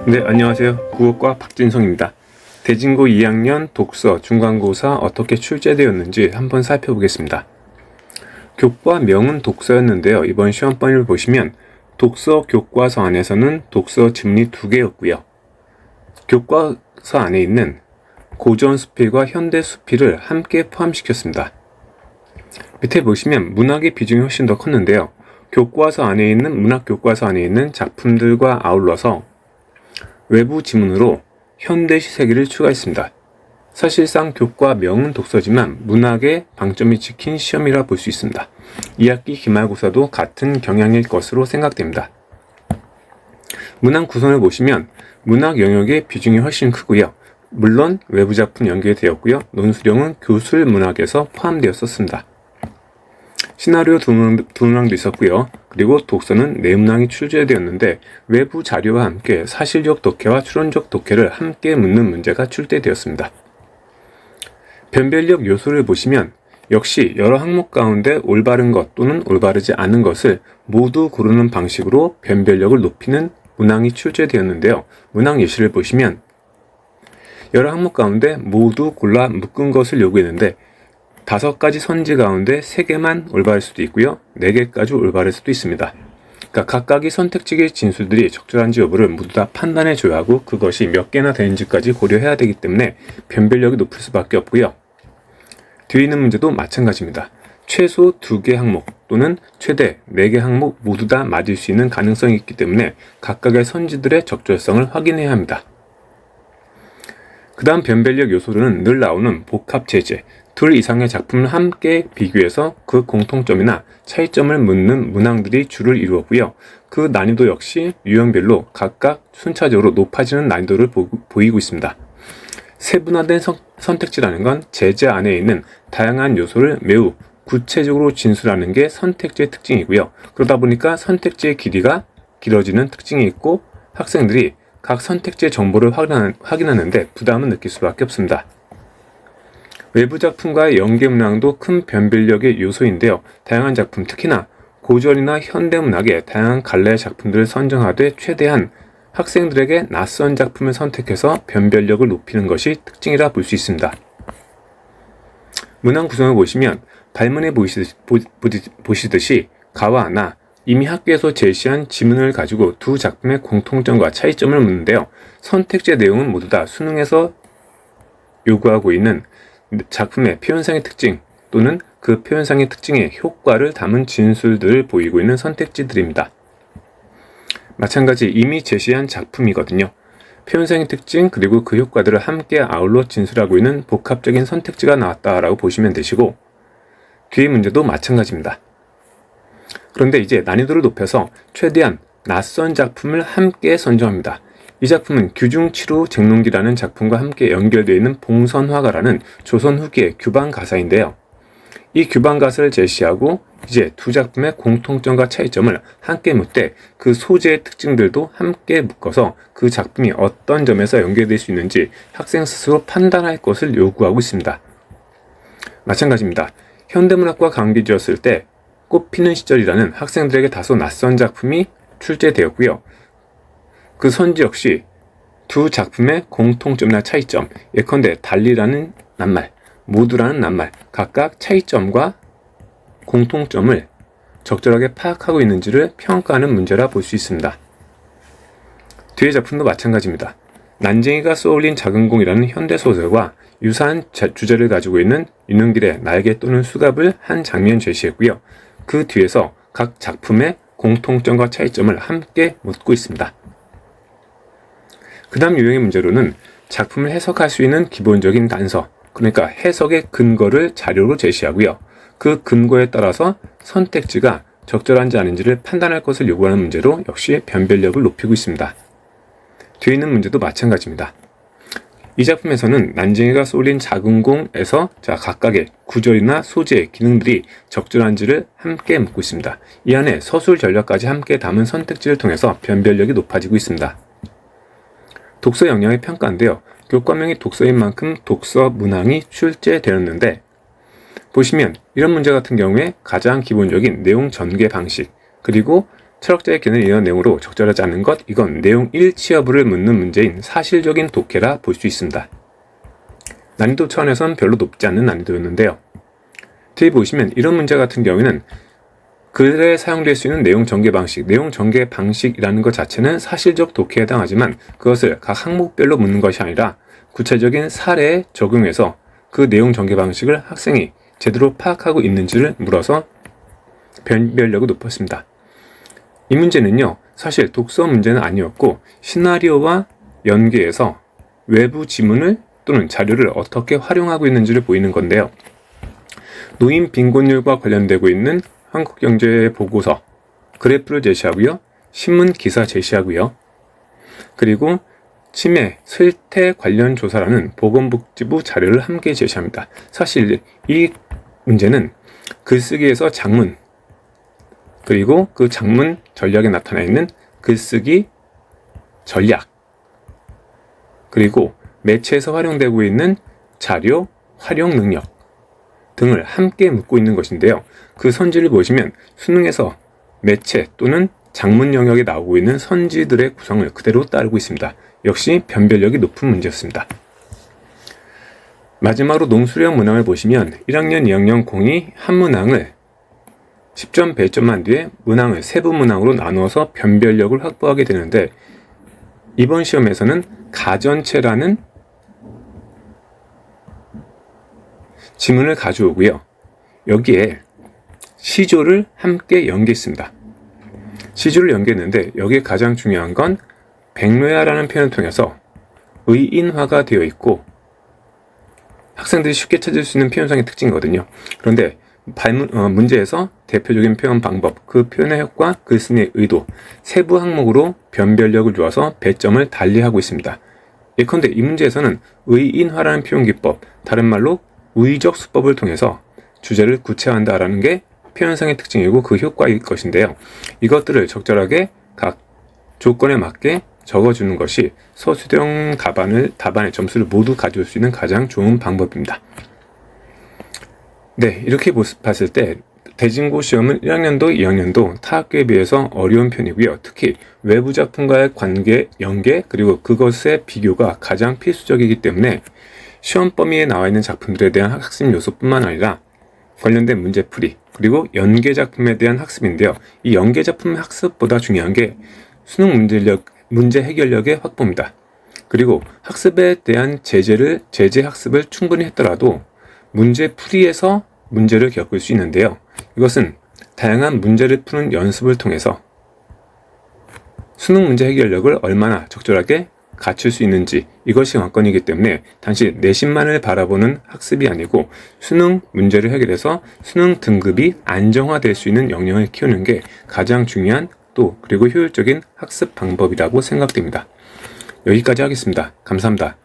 네, 안녕하세요. 국어과 박진성입니다. 대진고 2학년 독서 중간고사 어떻게 출제되었는지 한번 살펴보겠습니다. 교과 명은 독서였는데요. 이번 시험번을 보시면 독서 교과서 안에서는 독서 지문이 2개였고요. 교과서 안에 있는 고전 수필과 현대 수필을 함께 포함시켰습니다. 밑에 보시면 문학의 비중이 훨씬 더 컸는데요. 문학 교과서 안에 있는 작품들과 아울러서 외부 지문으로 현대 시세기를 추가했습니다. 사실상 교과명은 독서지만 문학의 방점이 찍힌 시험이라 볼 수 있습니다. 2학기 기말고사도 같은 경향일 것으로 생각됩니다. 문항 구성을 보시면 문학 영역의 비중이 훨씬 크고요. 물론 외부 작품 연계되었고요. 논술형은 교술 문학에서 포함되었었습니다. 시나리오 두 문항도 있었고요. 그리고 독서는 4문항이 출제되었는데 외부 자료와 함께 사실적 독해와 추론적 독해를 함께 묻는 문제가 출제되었습니다. 변별력 요소를 보시면 역시 여러 항목 가운데 올바른 것 또는 올바르지 않은 것을 모두 고르는 방식으로 변별력을 높이는 문항이 출제되었는데요. 문항 예시를 보시면 여러 항목 가운데 모두 골라 묶은 것을 요구했는데 5가지 선지 가운데 3개만 올바를 수도 있고요. 4개까지 올바를 수도 있습니다. 그러니까 각각의 선택지의 진술들이 적절한지 여부를 모두 다 판단해 줘야 하고 그것이 몇 개나 되는지까지 고려해야 되기 때문에 변별력이 높을 수밖에 없고요. 뒤에 있는 문제도 마찬가지입니다. 최소 2개 항목 또는 최대 4개 항목 모두 다 맞을 수 있는 가능성이 있기 때문에 각각의 선지들의 적절성을 확인해야 합니다. 그 다음 변별력 요소로는 늘 나오는 복합 제재, 2 이상의 작품을 함께 비교해서 그 공통점이나 차이점을 묻는 문항들이 주를 이루었고요. 그 난이도 역시 유형별로 각각 순차적으로 높아지는 난이도를 보이고 있습니다. 세분화된 선택지라는 건 제재 안에 있는 다양한 요소를 매우 구체적으로 진술하는 게 선택지의 특징이고요. 그러다 보니까 선택지의 길이가 길어지는 특징이 있고 학생들이 각 선택지의 정보를 확인하는데 부담을 느낄 수밖에 없습니다. 외부 작품과의 연계 문항도 큰 변별력의 요소인데요. 다양한 작품, 특히나 고전이나 현대문학의 다양한 갈래의 작품들을 선정하되 최대한 학생들에게 낯선 작품을 선택해서 변별력을 높이는 것이 특징이라 볼 수 있습니다. 문항 구성을 보시면 발문에 보시듯이 가와 나, 이미 학교에서 제시한 지문을 가지고 두 작품의 공통점과 차이점을 묻는데요. 선택지의 내용은 모두 다 수능에서 요구하고 있는 작품의 표현상의 특징 또는 그 표현상의 특징의 효과를 담은 진술들을 보이고 있는 선택지들입니다. 마찬가지 이미 제시한 작품이거든요. 표현상의 특징 그리고 그 효과들을 함께 아울러 진술하고 있는 복합적인 선택지가 나왔다라고 보시면 되시고 뒤의 문제도 마찬가지입니다. 그런데 이제 난이도를 높여서 최대한 낯선 작품을 함께 선정합니다. 이 작품은 규중치루 쟁론기라는 작품과 함께 연결되어 있는 봉선화가라는 조선 후기의 규방 가사인데요. 이 규방 가사를 제시하고 이제 두 작품의 공통점과 차이점을 함께 묻되 그 소재의 특징들도 함께 묶어서 그 작품이 어떤 점에서 연결될 수 있는지 학생 스스로 판단할 것을 요구하고 있습니다. 마찬가지입니다. 현대문학과 관계지었을 때 꽃피는 시절이라는 학생들에게 다소 낯선 작품이 출제되었고요. 그 선지 역시 두 작품의 공통점이나 차이점, 예컨대 달리라는 낱말, 모두라는 낱말, 각각 차이점과 공통점을 적절하게 파악하고 있는지를 평가하는 문제라 볼 수 있습니다. 뒤의 작품도 마찬가지입니다. 난쟁이가 쏘올린 작은 공이라는 현대소설과 유사한 주제를 가지고 있는 윤은길의 날개 또는 수갑을 한 장면 제시했고요. 그 뒤에서 각 작품의 공통점과 차이점을 함께 묻고 있습니다. 그 다음 유형의 문제로는 작품을 해석할 수 있는 기본적인 단서, 그러니까 해석의 근거를 자료로 제시하고요. 그 근거에 따라서 선택지가 적절한지 아닌지를 판단할 것을 요구하는 문제로 역시 변별력을 높이고 있습니다. 뒤에 있는 문제도 마찬가지입니다. 이 작품에서는 난쟁이가 쏠린 작은 공에서 각각의 구절이나 소재, 기능들이 적절한지를 함께 묻고 있습니다. 이 안에 서술 전략까지 함께 담은 선택지를 통해서 변별력이 높아지고 있습니다. 독서 역량의 평가인데요. 교과명이 독서인 만큼 독서 문항이 출제되었는데 보시면 이런 문제 같은 경우에 가장 기본적인 내용 전개 방식 그리고 철학자의 견해를 이어낸 내용으로 적절하지 않은 것, 이건 내용 일치 여부를 묻는 문제인 사실적인 독해라 볼 수 있습니다. 난이도 차원에선 별로 높지 않은 난이도였는데요. 뒤에 보시면 이런 문제 같은 경우에는 글에 사용될 수 있는 내용 전개 방식, 내용 전개 방식이라는 것 자체는 사실적 독해에 해당하지만 그것을 각 항목별로 묻는 것이 아니라 구체적인 사례에 적용해서 그 내용 전개 방식을 학생이 제대로 파악하고 있는지를 물어서 변별력을 높였습니다. 이 문제는요, 사실 독서 문제는 아니었고 시나리오와 연계해서 외부 지문을 또는 자료를 어떻게 활용하고 있는지를 보이는 건데요. 노인 빈곤율과 관련되고 있는 한국경제 보고서 그래프를 제시하고요. 신문 기사 제시하고요. 그리고 치매, 실태 관련 조사라는 보건복지부 자료를 함께 제시합니다. 사실 이 문제는 글쓰기에서 장문, 그리고 그 장문 전략에 나타나 있는 글쓰기 전략, 그리고 매체에서 활용되고 있는 자료 활용 능력 등을 함께 묻고 있는 것인데요. 그 선지를 보시면 수능에서 매체 또는 장문 영역에 나오고 있는 선지들의 구성을 그대로 따르고 있습니다. 역시 변별력이 높은 문제였습니다. 마지막으로 농수령 문항을 보시면 1학년, 2학년 공이 한 문항을 10점 배점한 뒤에 문항을 세부 문항으로 나누어서 변별력을 확보하게 되는데 이번 시험에서는 가전체라는 지문을 가져오고요. 여기에 시조를 함께 연계했습니다. 시조를 연계했는데 여기에 가장 중요한 건 백로야라는 표현을 통해서 의인화가 되어 있고 학생들이 쉽게 찾을 수 있는 표현상의 특징이거든요. 그런데 문제에서 대표적인 표현 방법, 그 표현의 효과, 글쓴이의 의도, 세부 항목으로 변별력을 주어서 배점을 달리하고 있습니다. 예컨대 이 문제에서는 의인화라는 표현 기법, 다른 말로 우의적 수법을 통해서 주제를 구체화한다라는 게 표현상의 특징이고 그 효과일 것인데요. 이것들을 적절하게 각 조건에 맞게 적어주는 것이 서술형 답안의 점수를 모두 가져올 수 있는 가장 좋은 방법입니다. 네, 이렇게 봤을 때 대진고 시험은 1학년도, 2학년도 타 학교에 비해서 어려운 편이고요. 특히 외부 작품과의 관계, 연계, 그리고 그것의 비교가 가장 필수적이기 때문에 시험 범위에 나와 있는 작품들에 대한 학습 요소뿐만 아니라 관련된 문제풀이, 그리고 연계 작품에 대한 학습인데요. 이 연계 작품 학습보다 중요한 게 수능 문제 해결력의 확보입니다. 그리고 학습에 대한 제재 학습을 충분히 했더라도 문제풀이에서 문제를 겪을 수 있는데요. 이것은 다양한 문제를 푸는 연습을 통해서 수능 문제 해결력을 얼마나 적절하게 갖출 수 있는지, 이것이 관건이기 때문에 단지 내신만을 바라보는 학습이 아니고 수능 문제를 해결해서 수능 등급이 안정화될 수 있는 역량을 키우는 게 가장 중요한 그리고 효율적인 학습 방법이라고 생각됩니다. 여기까지 하겠습니다. 감사합니다.